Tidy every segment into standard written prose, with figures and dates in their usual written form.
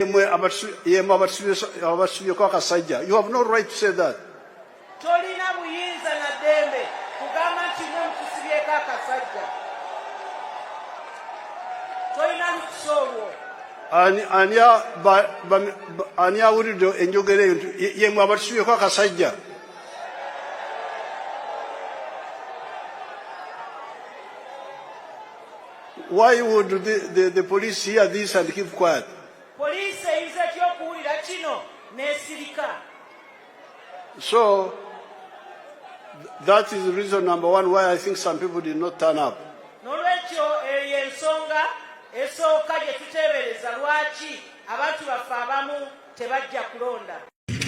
You have no right to say that. Why would the police hear this and keep quiet? So that is the reason number one why I think some people did not turn up.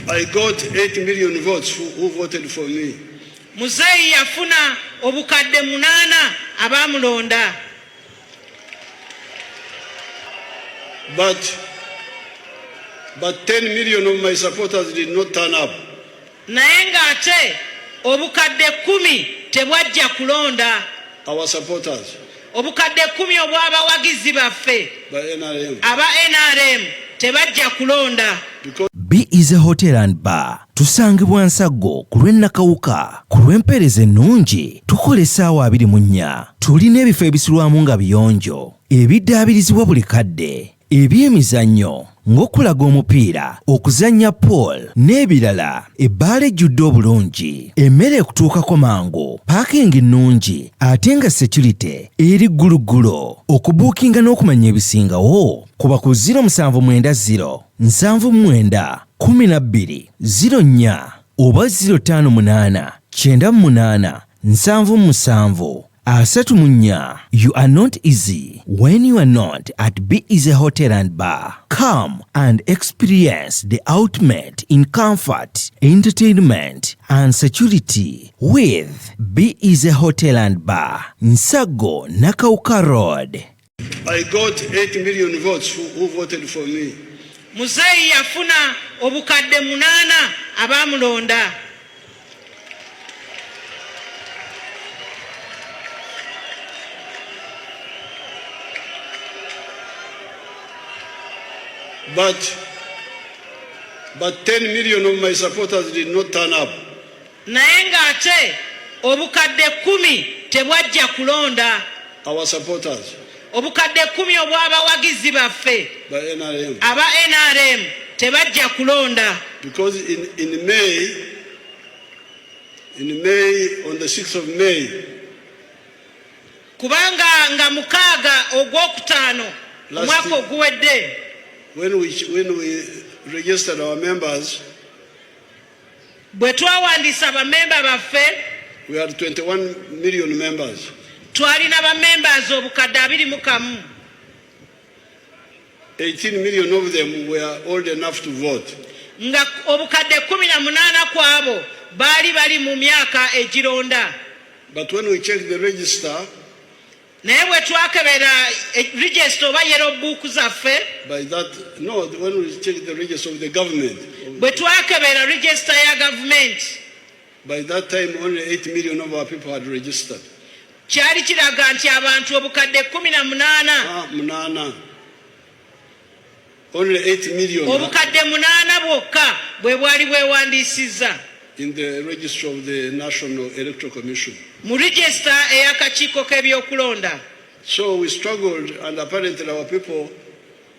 I got 8 million votes who voted for me. Muzeyi yafuna obukadde 8 abamulonda. But 10 million of my supporters did not turn up. Naye ng'ate obukadde 10 tebwajja kulonda. Our supporters. Obukadde 10 obw'abawagizi baffe aba NRM tebajja kulonda. B is a hotel and bar. Tusangibwa Nsago ku lw'Ennakawuka. Ku lw'empeereza ennungi tukola essaawa 24. Tulina ebifo ebisulwamu nga biyonjo, ebiddaabirizibwa buli kadde, ebyemizannyo ng'okulaga omupiira, okuzannya pool n'ebirala. Ebbaala ejjudde obulungi, emmere ekutuukako mangu, paakingi nnungi ate nga security eri gguluggulo. Okubuukinga n'okumanya ebisingawo kuba ku 0790 79 12 04 oba 058 98 77 34. You are not easy when you are not at B is a hotel and bar. Come and experience the ultimate in comfort, entertainment and security with B is a hotel and bar. Nsago, Nakawuka Road. I got 8 million votes who voted for me. Muzeyi yafuna obukadde 8 abamulonda. But 10 million of my supporters did not turn up. Naye ng'ate obukadde 10 tebwajja kulonda. Our supporters. Obukadde 10 obw'abawagizi baffe aba NRM tebajja kulonda. Because in May, on the 6th of May, kubanga nga 6 ogwokutaano omwaka oguwedde, when we registered our members, bwe twawandiisa bamemba baffe, we had 21 million members. Twalina bamembers obukadde 21. 18 million of them were old enough to vote. Nga obukadde 18 kwabo bali mu myaka egironda. But when we checked the register, naye bwe twakebera register oba yellow book zaffe, when we checked the register of the government, bwe twakebera register ya government, by that time only 8 million of our people had registered. Kyali kiraga nti abantu obukadde 18 only 8 million obukadde 8 bwokka bwe bwali bwewandiisizza in the register of the National Electoral Commission. Mu register ey'akakiiko k'ebyokulonda. So we struggled, and apparently our people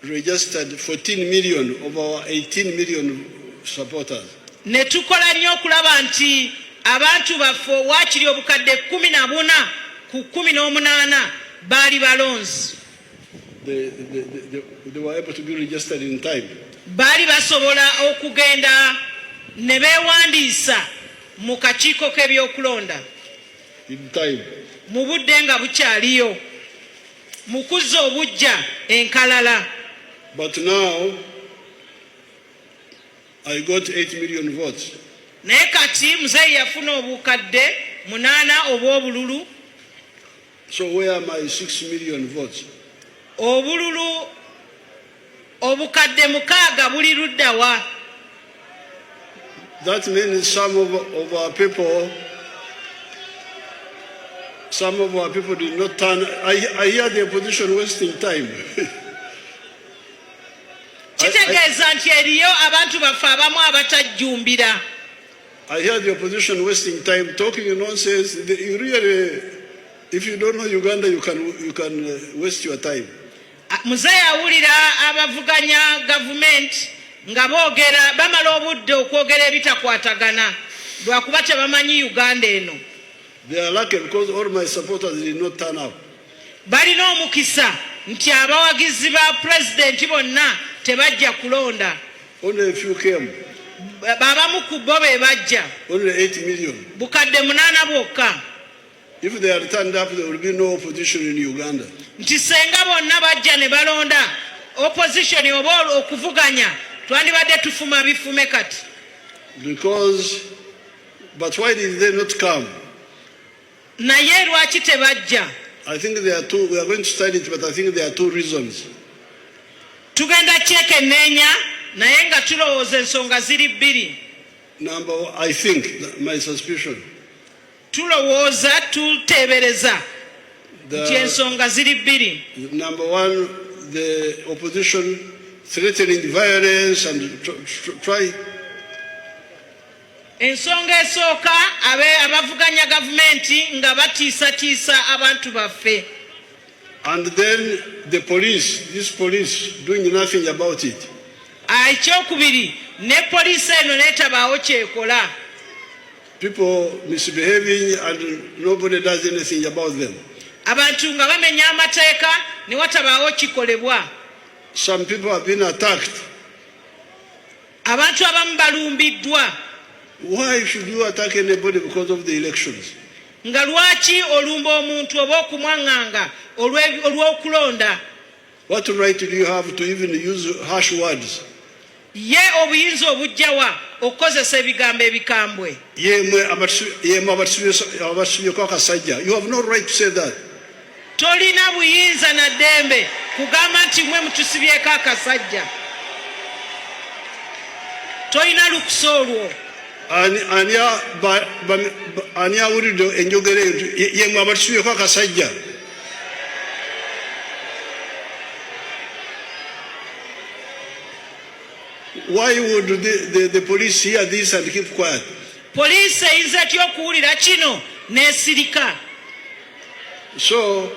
registered 14 million of our 18 million supporters. Ne tukola nnyo okulaba nti abantu baffe waakiri obukadde 14 ku 18 baali balonzi. They were able to be registered in time. Baali basobola okugenda ne beewandiisa mu kakiiko k'ebyokulonda in time, mu budde nga bukyaliyo, mu kuzza obujja enkalala. But now I got 8 million votes. Naye kati muzeeyi yafuna obukadde 8 obw'obululu. So where are my 6 million votes? Obululu obukadde 6 buli ludda wa? That means some of our people did not turn. I hear the opposition wasting time. kitegeeza nti eriyo abantu baffe abamu abatajjumbira. I hear the opposition wasting time talking nonsense. You really, if you don't know Uganda, you can waste your time. Muze yawulira abavuganya government nga boogera bamala obudde okwogera ebitakwatagana lwakuba tebamanyi Uganda eno. They are lucky because all my supporters did not turn up. Balina omukisa nti abawagizi ba president bonna tebajja kulonda. Only a few came. Babamu ku bo be bajja. Only 8 million. Bukadde 8 bwokka. If they are turned up, there will be no opposition in Uganda. Nti senga bonna bajja ne balonda opposition oba okuvuganya twandibadde tufuma bifume kati. But why did they not come? Naye lwaki tebajja? I think there are two. We are going to study it, but I think there are two reasons. Tugenda kyekenneenya naye nga tulowooza ensonga ziri bbiri. I think, my suspicion. Tulowooza tuteebereza nti ensonga ziri bbiri. Number one, the opposition threatening violence and try. Ensonga esooka abavuganya gavumenti nga batiisatiisa abantu baffe. And then the police, this police doing nothing about it. Ekyokubiri ne poliisi eno neetabaawo kyekola. People misbehaving and nobody does anything about them. Abantu nga bamenya amateeka ne watabaawo kikolebwa. Some people have been attacked. Abantu abamu balumbiddwa. Why should you attack anybody because of the elections? Nga lwaki olumba omuntu oba okumwaŋŋanga olw'okulonda? What right do you have to even use harsh words? Ye obuyinza obujjawa okukozesa ebigambo ebikambwe. Yemwe abasubyeko akasajja. You have no right to say that. Tolina buyinza na ddembe kugamba nti mwe mutusibyeko akasajja. Tolina lukusa olwo. Ani awulidde enjogera eyo yemwe abatusibyeko akasajja. Why would the police hear this and keep quiet? Police eyinza etya okuwulira kino n'esirika. So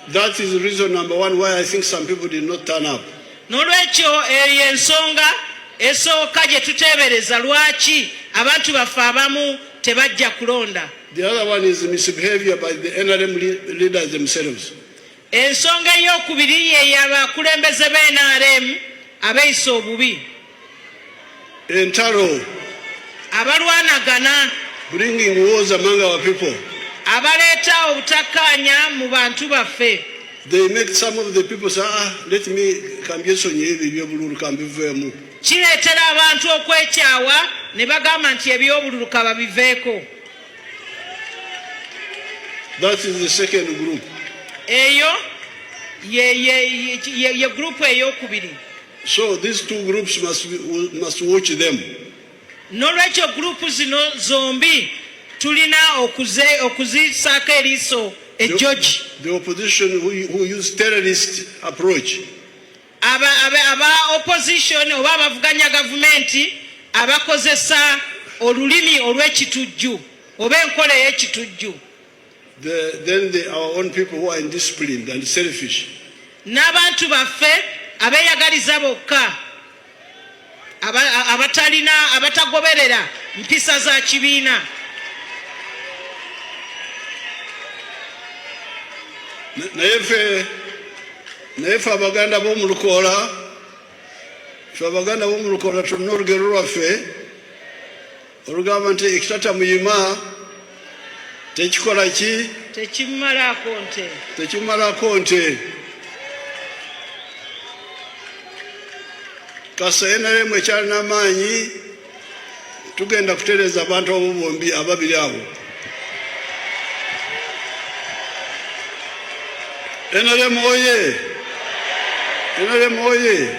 that is the reason number one why I think some people did not turn up. N'olwekyo eyo ensonga esooka gye tuteebereza lwaki abantu baffe abamu tebajja kulonda. The other one is misbehavior by the NRM leaders themselves. Ensonga ey'okubiri ye y'abakulembeze b'NRM abeeyisa obubi. Entaro. Abalwanagana. Bringing wars among our people. Abaleeta obutakkaanya mu bantu baffe. They make some of the people say, let me kambyesonye ebyo ebyobululu kambiveemu. Kireetera abantu okwekyawa ne bagamba nti ebyobululu babiveeko. That is the second group. Eyo ye group ey'okubiri. So these two groups must watch them. N'olwekyo group zino zombi tulina okuzisaako eriiso ejjogi. The opposition who use terrorist approach. Aba opposition oba abavuganya gavumenti abakozesa olulimi olw'ekitujju oba enkola ey'ekitujju. Then our own people who are indisciplined and selfish. N'abantu baffe abeeyagaliza bokka abatagoberera mpisa za kibiina. Naye ffe Abaganda b'omu Lukoola, tulina olugero lwaffe olugamba nti ekitata muyima tekikola ki? Tekimumalako nte. Kasa NRM ekyalina amaanyi tugenda kutereeza abantu abo bombi ababiri abo. NRM oye! NRM oye!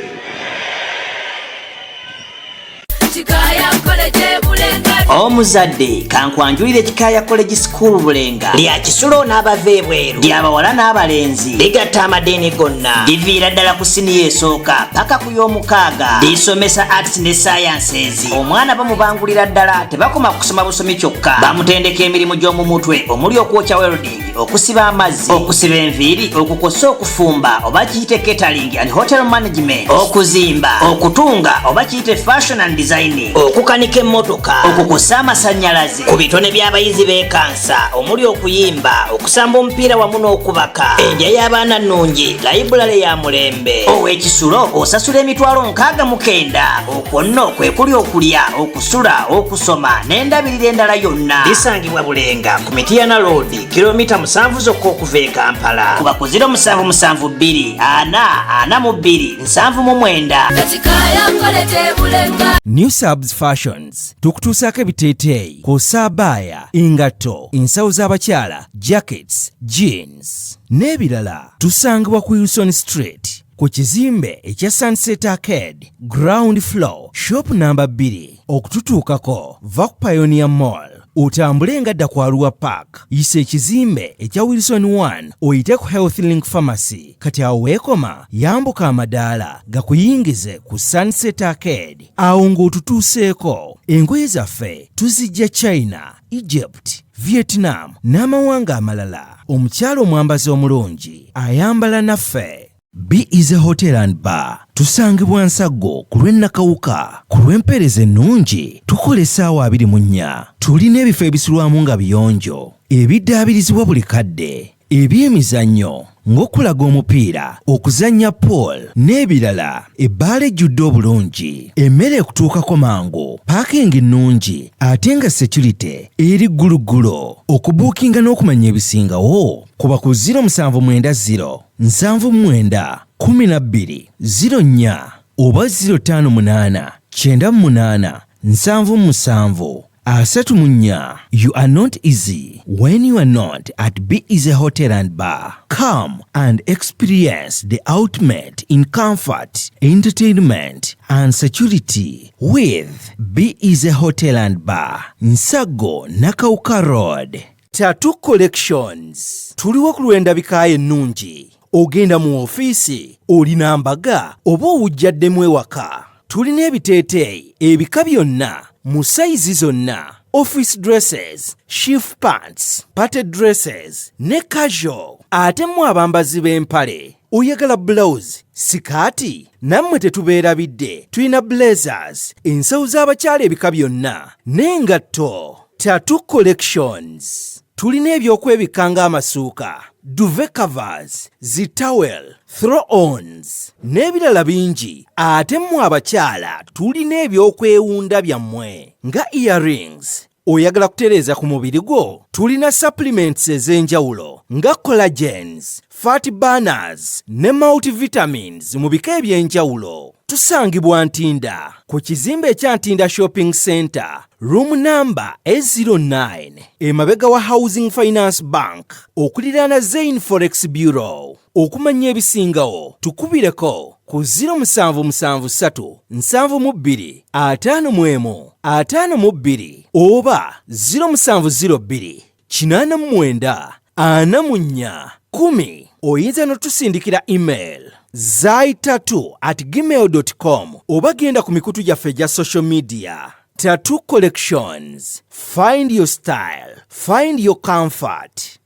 Chikaya kole je bulenga omuzadde kankwanjulire Kikaya College School Bulenga lya Kisulo n'abava ebweru ly'abawala n'abalenzi ligatta amadeeni gonna liviira ddala ku siniya esooka paka ku y'omukaaga lisomesa arts ne sciences. Omwana bamubangulira ddala tebakoma kusoma busomi kyokka bamutendeka emirimu gy'omu mutwe omuli okwokya welding, okusiba amazzi, okusiba enviiri, okukosa okufumba oba kiyite catering and hotel management, okuzimba, okutunga oba kiyite fashion and designing, okukanika emmotoka, okukosa amasannyalaze, ku bitone by'abayizi b'ekansa omuli okuyimba, okusamba omupiira wamu n'okubaka, endya y'abaana nnungi, library ya mulembe. Ow'Ekisulo osasula emitwalo 69. Okwo nno kwe kuli okulya, okusula, okusoma n'endabirira endala yonna. Lisangibwa Bulenga ku Mityana Road, kilomita 7 zokka okuva e Kampala. Kuba ku 0772 442 799. New Subs Fashions tukutuusaako ebiteeteeyi kw'ossa abaya, engatto, ensawo z'abakyala, jackets, jeans n'ebirala. Tusangibwa ku Wilson Street ku kizimbe ekya Sunset Arcade ground floor shop number 2. Okututuukako va ku Pioneer Mall otambule ngadda ku Arua Park, yisa ekizimbe ekya Wilson 1 oyite ku Health Link Pharmacy. Kati awo weekoma yambuka amadaala gakuyingize ku Sunset Arcade. Awo ng'otutuuseeko engoye zaffe tuzijja China, Egypt, Vietnam n'amawanga amalala. Omukyala omwambazi omulungi ayambala naffe. B is a Hotel and Bar. Tusangibwa Nsaggo ku lw'Ennakawuka. Ku lw'empeereza ennungi tukola essaawa 24. Tulina ebifo ebisulwamu nga biyonjo, ebiddaabirizibwa buli kadde, ebyemizannyo ng'okulaga omupiira, okuzannya pool n'ebirala. Ebbaala ejjudde obulungi, emmere ekutuukako mangu, paakingi nnungi ate nga security eri gguluggulo. Okubuukinga n'okumanya ebisingawo kuba ku 0790 79 12 04 oba 058 98 77 34. You are not easy when you are not at B is a Hotel and Bar. Come and experience the ultimate in comfort, entertainment and security with B is a Hotel and Bar. Nsaggo Nakawuka Road. Tattoo Collections. Tuliwo ku lw'endabika ennungi. Ogenda mu ofiisi, olina mbaga oba owujjaddemu ewaka. Tulina ebiteeteeyi ebika byonna mu sayizi zonna. Office dresses, shift pants, party dresses ne casual. Ate mu abambazi b'empale oyagala blouse, sikaati, nammwe tetubeerabidde. Tulina blazers, ensawo z'abakyala ebika byonna n'engatto. Tattoo Collections. Tulina ebyokwebikka ng'amasuuka, duvet covers, zitawel, throw-ons n'ebirala bingi. Ate mu abakyala tulina ebyokwewunda byammwe nga earrings. Oyagala kutereeza ku mubiri gwo? Tulina supplements ez'enjawulo nga collagens, fat burners ne multivitamins mu bika eby'enjawulo. Tusangibwa Ntinda ku kizimbe ekya Ntinda Shopping Center, room number A09, emabega wa Housing Finance Bank, okuliraana Zain Forex Bureau. Okumanya ebisingawo tukubireko ku 0773 72 51 52 oba 0702 89 44 10. Oyinza n'otusindikira email zaitattoo@gmail.com oba genda ku mikutu gyaffe gya social media. Tattoo Collections. Find your style. Find your comfort.